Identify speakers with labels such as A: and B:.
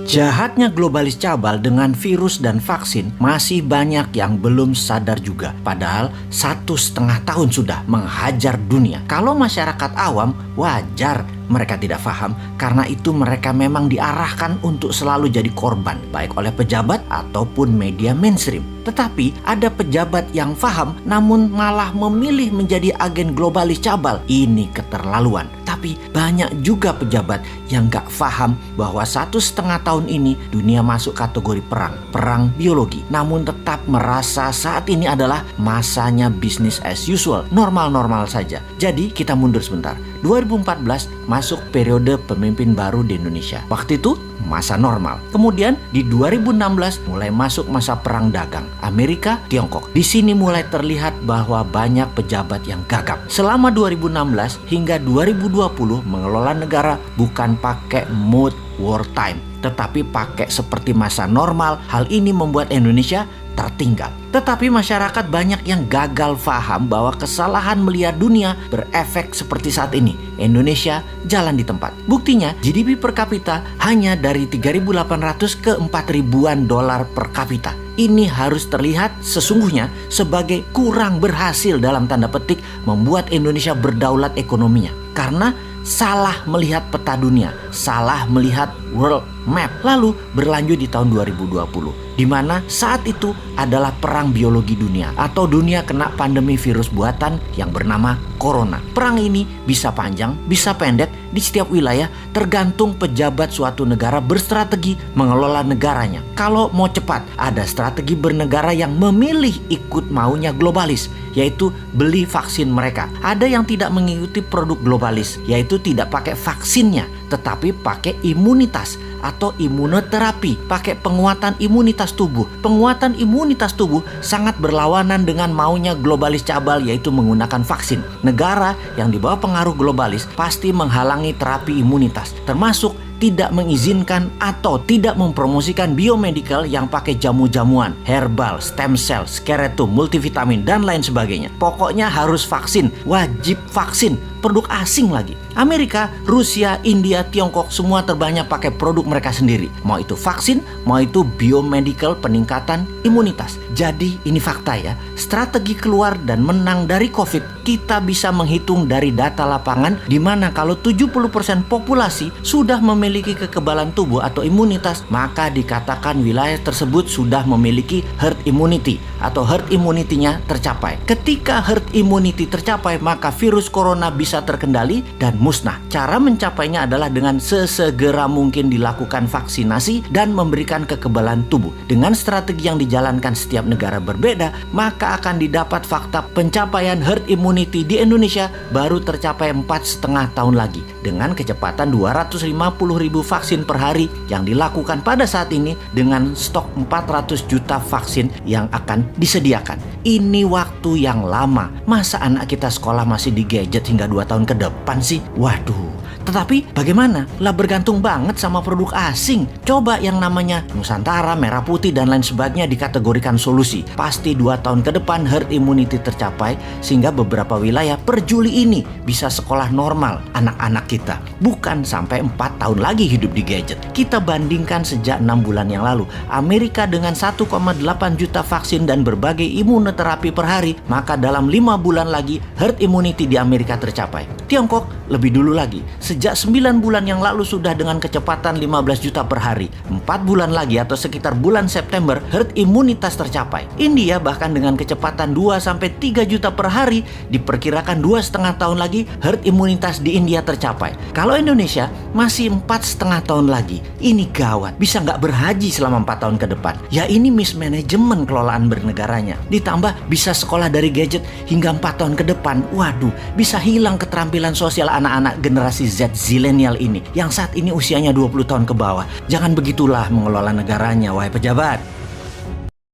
A: Jahatnya globalis cabal dengan virus dan vaksin masih banyak yang belum sadar juga. Padahal 1,5 tahun sudah menghajar dunia. Kalau masyarakat awam wajar mereka tidak paham, karena itu mereka memang diarahkan untuk selalu jadi korban, baik oleh pejabat ataupun media mainstream. Tetapi ada pejabat yang paham namun malah memilih menjadi agen globalis cabal. Ini keterlaluan. Tapi banyak juga pejabat yang gak paham bahwa 1,5 tahun ini dunia masuk kategori perang biologi. Namun tetap merasa saat ini adalah masanya business as usual, normal-normal saja. Jadi kita mundur sebentar. 2014 masuk periode pemimpin baru di Indonesia. Waktu itu masa normal. Kemudian di 2016 mulai masuk masa perang dagang Amerika Tiongkok. Di sini mulai terlihat bahwa banyak pejabat yang gagap. Selama 2016 hingga 2020 mengelola negara bukan pakai mode wartime, tetapi pakai seperti masa normal. Hal ini membuat Indonesia tertinggal. Tetapi masyarakat banyak yang gagal paham bahwa kesalahan melihat dunia berefek seperti saat ini. Indonesia jalan di tempat. Buktinya GDP per kapita hanya dari 3.800 ke 4.000-an dolar per kapita. Ini harus terlihat sesungguhnya sebagai kurang berhasil dalam tanda petik membuat Indonesia berdaulat ekonominya. Karena salah melihat peta dunia, salah melihat world map. Lalu berlanjut di tahun 2020. Di mana saat itu adalah perang biologi dunia atau dunia kena pandemi virus buatan yang bernama corona. Perang ini bisa panjang, bisa pendek di setiap wilayah, tergantung pejabat suatu negara berstrategi mengelola negaranya. Kalau mau cepat, ada strategi bernegara yang memilih ikut maunya globalis, yaitu beli vaksin mereka. Ada yang tidak mengikuti produk globalis, yaitu tidak pakai vaksinnya, tetapi pakai imunitas atau imunoterapi, pakai penguatan imunitas tubuh. Penguatan imunitas tubuh sangat berlawanan dengan maunya globalis cabal, yaitu menggunakan vaksin. Negara yang di bawah pengaruh globalis pasti menghalangi terapi imunitas, termasuk tidak mengizinkan atau tidak mempromosikan biomedical yang pakai jamu-jamuan, herbal, stem cell, skeletum, multivitamin, dan lain sebagainya. Pokoknya harus vaksin, wajib vaksin. Produk asing lagi. Amerika, Rusia, India, Tiongkok semua terbanyak pakai produk mereka sendiri. Mau itu vaksin, mau itu biomedical peningkatan imunitas. Jadi ini fakta ya. Strategi keluar dan menang dari COVID kita bisa menghitung dari data lapangan, di mana kalau 70% populasi sudah memiliki kekebalan tubuh atau imunitas, maka dikatakan wilayah tersebut sudah memiliki herd immunity atau herd immunity-nya tercapai. Ketika herd immunity tercapai, maka virus corona bisa terkendali dan musnah. Cara mencapainya adalah dengan sesegera mungkin dilakukan vaksinasi dan memberikan kekebalan tubuh. Dengan strategi yang dijalankan setiap negara berbeda, maka akan didapat fakta pencapaian herd immunity di Indonesia baru tercapai 4,5 tahun lagi. Dengan kecepatan 250.000 vaksin per hari yang dilakukan pada saat ini dengan stok 400 juta vaksin yang akan disediakan. Ini waktu yang lama. Masa anak kita sekolah masih di gadget hingga 2 tahun ke depan sih? Waduh. Tetapi bagaimana? Lah bergantung banget sama produk asing. Coba yang namanya Nusantara, Merah Putih, dan lain sebagainya dikategorikan solusi. Pasti 2 tahun ke depan herd immunity tercapai, sehingga beberapa wilayah per Juli ini bisa sekolah normal anak-anak kita. Bukan sampai 4 tahun lagi hidup di gadget. Kita bandingkan sejak 6 bulan yang lalu. Amerika dengan 1,8 juta vaksin dan berbagai imunoterapi per hari, maka dalam 5 bulan lagi herd immunity di Amerika tercapai. Tiongkok lebih dulu lagi. Sejak 9 bulan yang lalu sudah dengan kecepatan 15 juta per hari. 4 bulan lagi atau sekitar bulan September herd imunitas tercapai. India bahkan dengan kecepatan 2-3 juta per hari, diperkirakan 2,5 tahun lagi herd imunitas di India tercapai. Kalau Indonesia masih 4,5 tahun lagi. Ini gawat, bisa nggak berhaji selama 4 tahun ke depan. Ya ini mismanajemen kelolaan bernegaranya. Ditambah bisa sekolah dari gadget hingga 4 tahun ke depan. Waduh, bisa hilang keterampilan sosial anak-anak generasi Z zilenial ini yang saat ini usianya 20 tahun ke bawah. Jangan begitulah mengelola negaranya, wahai pejabat.